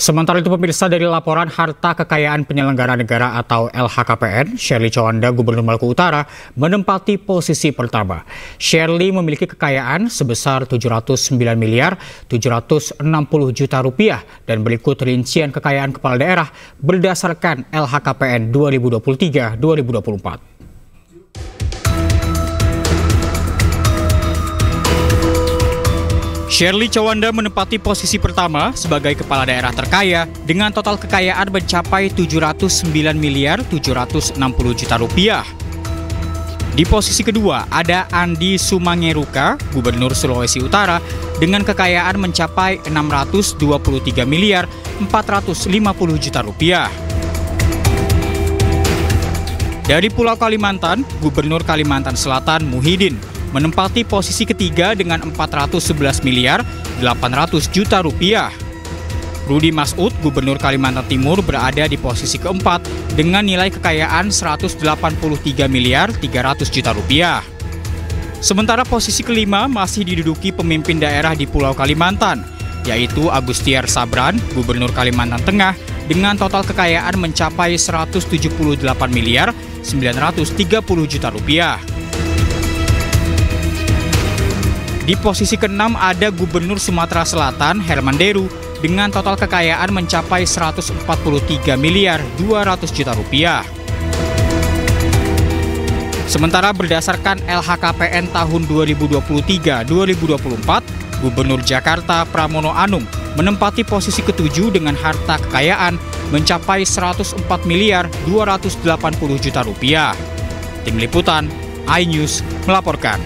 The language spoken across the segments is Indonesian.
Sementara itu pemirsa, dari laporan harta kekayaan penyelenggara negara atau LHKPN, Shirley Chowanda, Gubernur Maluku Utara, menempati posisi pertama. Shirley memiliki kekayaan sebesar 709 miliar 760 juta rupiah dan berikut rincian kekayaan kepala daerah berdasarkan LHKPN 2023-2024. Shirley Chowanda menempati posisi pertama sebagai kepala daerah terkaya dengan total kekayaan mencapai 709 miliar 760 juta rupiah. Di posisi kedua ada Andi Sumangeruka, Gubernur Sulawesi Utara, dengan kekayaan mencapai 623 miliar 450 juta rupiah. Dari Pulau Kalimantan, Gubernur Kalimantan Selatan Muhyiddin menempati posisi ketiga dengan 411 miliar 800 juta rupiah. Rudi Masud, Gubernur Kalimantan Timur, berada di posisi keempat dengan nilai kekayaan 183 miliar 300 juta rupiah. Sementara posisi kelima masih diduduki pemimpin daerah di Pulau Kalimantan, yaitu Agustiar Sabran, Gubernur Kalimantan Tengah, dengan total kekayaan mencapai 178 miliar 930 juta rupiah. Di posisi ke-6 ada Gubernur Sumatera Selatan Herman Deru dengan total kekayaan mencapai 143 miliar 200 juta rupiah. Sementara berdasarkan LHKPN tahun 2023-2024, Gubernur Jakarta Pramono Anung menempati posisi ke-7 dengan harta kekayaan mencapai 104 miliar 280 juta rupiah. Tim Liputan, iNews melaporkan.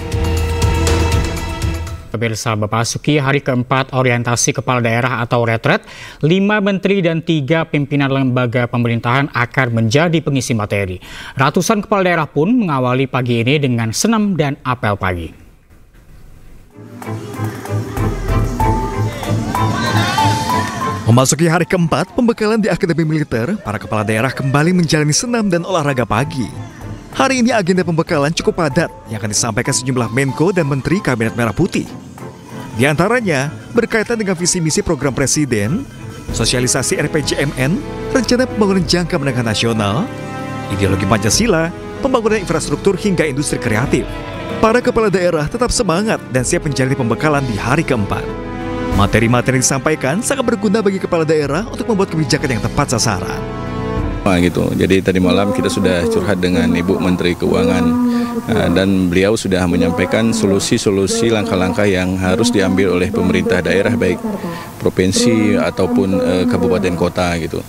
Pemirsa, memasuki hari keempat orientasi kepala daerah atau retret, 5 menteri dan 3 pimpinan lembaga pemerintahan akan menjadi pengisi materi. Ratusan kepala daerah pun mengawali pagi ini dengan senam dan apel pagi. Memasuki hari keempat pembekalan di Akademi Militer, para kepala daerah kembali menjalani senam dan olahraga pagi. Hari ini agenda pembekalan cukup padat yang akan disampaikan sejumlah Menko dan Menteri Kabinet Merah Putih. Di antaranya berkaitan dengan visi misi program Presiden, sosialisasi RPJMN, rencana pembangunan jangka menengah nasional, ideologi Pancasila, pembangunan infrastruktur hingga industri kreatif. Para kepala daerah tetap semangat dan siap menjalani pembekalan di hari keempat. Materi-materi yang disampaikan sangat berguna bagi kepala daerah untuk membuat kebijakan yang tepat sasaran. Gitu. Jadi tadi malam kita sudah curhat dengan Ibu Menteri Keuangan dan beliau sudah menyampaikan solusi-solusi langkah-langkah yang harus diambil oleh pemerintah daerah baik provinsi ataupun kabupaten kota gitu.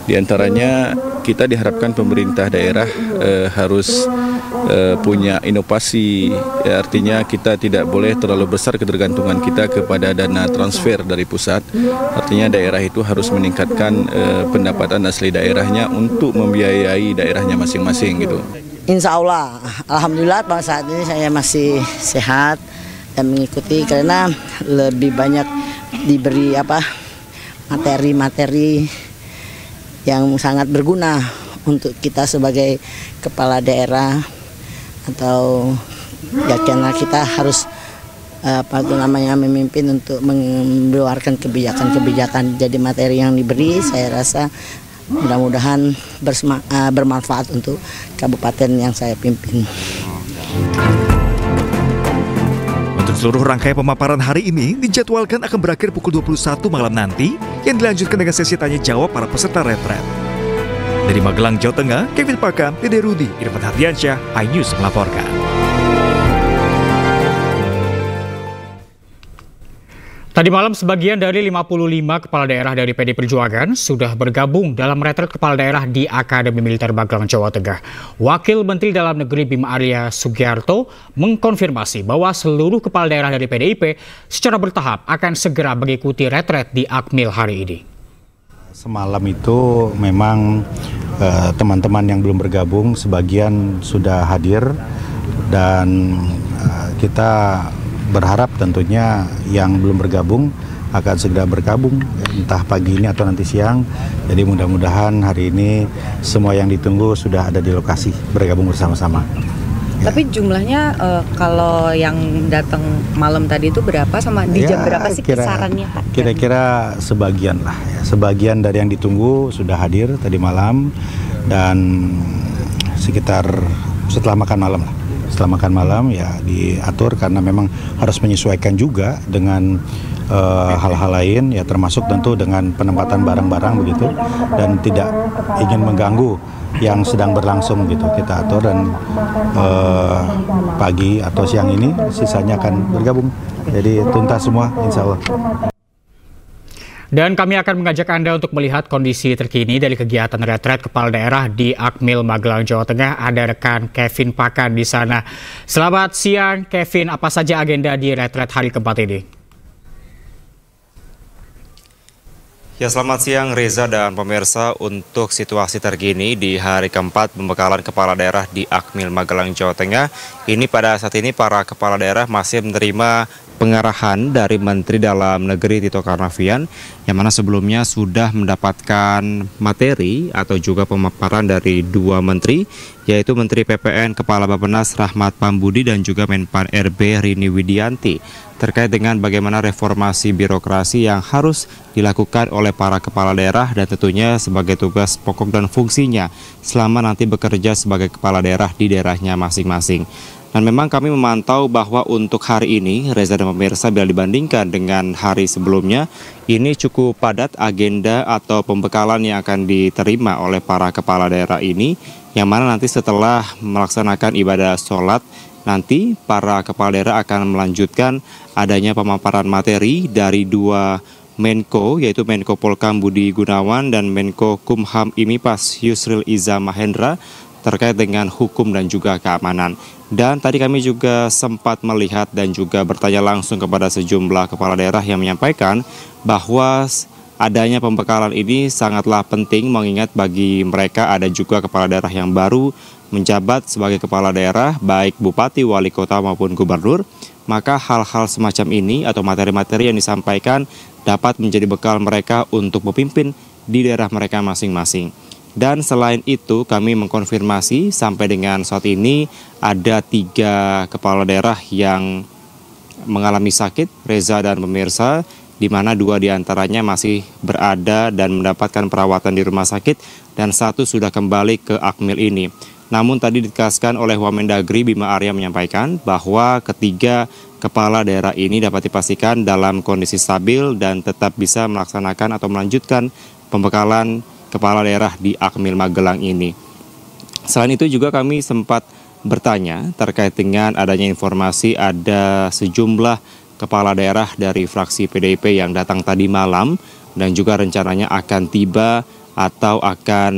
Di antaranya kita diharapkan pemerintah daerah harus punya inovasi, artinya kita tidak boleh terlalu besar ketergantungan kita kepada dana transfer dari pusat. Artinya daerah itu harus meningkatkan pendapatan asli daerahnya untuk membiayai daerahnya masing-masing gitu. Insya Allah, alhamdulillah pada saat ini saya masih sehat dan mengikuti karena lebih banyak diberi materi-materi yang sangat berguna untuk kita sebagai kepala daerah atau ya karena kita harus memimpin untuk mengeluarkan kebijakan-kebijakan. Jadi materi yang diberi saya rasa mudah-mudahan bermanfaat untuk kabupaten yang saya pimpin. Untuk seluruh rangkaian pemaparan hari ini dijadwalkan akan berakhir pukul 21 malam nanti yang dilanjutkan dengan sesi tanya jawab para peserta retret. Dari Magelang, Jawa Tengah, Kevin Pakam, Dede Rudi, Irfan Hardiansyah, iNews melaporkan. Tadi malam sebagian dari 55 kepala daerah dari PD Perjuangan sudah bergabung dalam retret kepala daerah di Akademi Militer Magelang, Jawa Tengah. Wakil Menteri Dalam Negeri Bima Arya Sugiarto mengkonfirmasi bahwa seluruh kepala daerah dari PDIP secara bertahap akan segera mengikuti retret di Akmil hari ini. Semalam itu memang teman-teman yang belum bergabung sebagian sudah hadir dan kita berharap tentunya yang belum bergabung akan segera bergabung entah pagi ini atau nanti siang. Jadi mudah-mudahan hari ini semua yang ditunggu sudah ada di lokasi bergabung bersama-sama. Tapi jumlahnya kalau yang datang malam tadi itu berapa, sama di jam berapa sih kisarannya Pak? Kira-kira sebagian lah ya. Sebagian dari yang ditunggu sudah hadir tadi malam, dan sekitar setelah makan malam lah. Setelah makan malam ya diatur, karena memang harus menyesuaikan juga dengan hal-hal lain ya, termasuk tentu dengan penempatan barang-barang begitu, dan tidak ingin mengganggu yang sedang berlangsung gitu. Kita atur, dan pagi atau siang ini sisanya akan bergabung, jadi tuntas semua insya Allah. Dan kami akan mengajak Anda untuk melihat kondisi terkini dari kegiatan retret kepala daerah di Akmil, Magelang, Jawa Tengah. Ada rekan Kevin Pakan di sana. Selamat siang Kevin, apa saja agenda di retret hari keempat ini? Ya, selamat siang Reza dan pemirsa. Untuk situasi terkini di hari keempat pembekalan kepala daerah di Akmil, Magelang, Jawa Tengah, ini pada saat ini para kepala daerah masih menerima pengarahan dari Menteri Dalam Negeri Tito Karnavian, yang mana sebelumnya sudah mendapatkan materi atau juga pemaparan dari dua menteri, yaitu Menteri PPN Kepala Bappenas Rahmat Pambudi dan juga Menpan RB Rini Widianti, terkait dengan bagaimana reformasi birokrasi yang harus dilakukan oleh para kepala daerah, dan tentunya sebagai tugas pokok dan fungsinya selama nanti bekerja sebagai kepala daerah di daerahnya masing-masing. Dan memang kami memantau bahwa untuk hari ini, Reza dan pemirsa, bila dibandingkan dengan hari sebelumnya, ini cukup padat agenda atau pembekalan yang akan diterima oleh para kepala daerah ini, yang mana nanti setelah melaksanakan ibadah sholat, nanti para kepala daerah akan melanjutkan adanya pemaparan materi dari dua Menko, yaitu Menko Polkam Budi Gunawan dan Menko Kumham Imipas Yusril Iza Mahendra, terkait dengan hukum dan juga keamanan. Dan tadi kami juga sempat melihat dan juga bertanya langsung kepada sejumlah kepala daerah yang menyampaikan bahwa adanya pembekalan ini sangatlah penting, mengingat bagi mereka ada juga kepala daerah yang baru menjabat sebagai kepala daerah, baik bupati, wali kota maupun gubernur. Maka hal-hal semacam ini atau materi-materi yang disampaikan dapat menjadi bekal mereka untuk memimpin di daerah mereka masing-masing. Dan selain itu kami mengkonfirmasi sampai dengan saat ini ada 3 kepala daerah yang mengalami sakit, Reza dan pemirsa, di mana 2 diantaranya masih berada dan mendapatkan perawatan di rumah sakit, dan 1 sudah kembali ke Akmil ini. Namun tadi ditegaskan oleh Wamendagri Bima Arya menyampaikan bahwa ketiga kepala daerah ini dapat dipastikan dalam kondisi stabil dan tetap bisa melaksanakan atau melanjutkan pembekalan kepala daerah di Akmil Magelang ini. Selain itu juga kami sempat bertanya terkait dengan adanya informasi ada sejumlah kepala daerah dari fraksi PDIP yang datang tadi malam dan juga rencananya akan tiba atau akan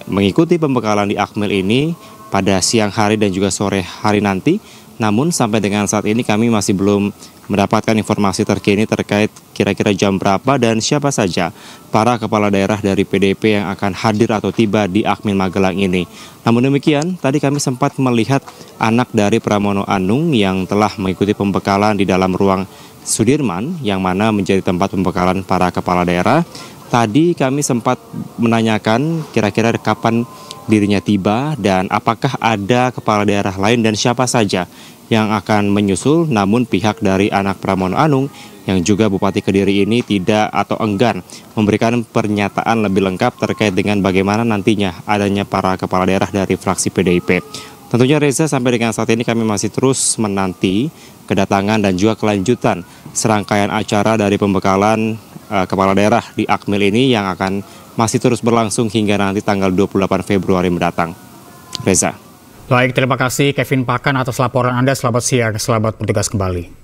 mengikuti pembekalan di Akmil ini pada siang hari dan juga sore hari nanti. Namun sampai dengan saat ini kami masih belum mendapatkan informasi terkini terkait kira-kira jam berapa dan siapa saja para kepala daerah dari PDIP yang akan hadir atau tiba di Akmil Magelang ini. Namun demikian, tadi kami sempat melihat anak dari Pramono Anung yang telah mengikuti pembekalan di dalam ruang Sudirman, yang mana menjadi tempat pembekalan para kepala daerah. Tadi kami sempat menanyakan kira-kira kapan dirinya tiba dan apakah ada kepala daerah lain dan siapa saja yang akan menyusul. Namun pihak dari anak Pramono Anung yang juga Bupati Kediri ini tidak atau enggan memberikan pernyataan lebih lengkap terkait dengan bagaimana nantinya adanya para kepala daerah dari fraksi PDIP. Tentunya Reza, sampai dengan saat ini kami masih terus menanti kedatangan dan juga kelanjutan serangkaian acara dari pembekalan kepala daerah di Akmil ini yang akan masih terus berlangsung hingga nanti tanggal 28 Februari mendatang. Reza. Baik, terima kasih Kevin Pakan atas laporan Anda. Selamat siang, selamat bertugas kembali.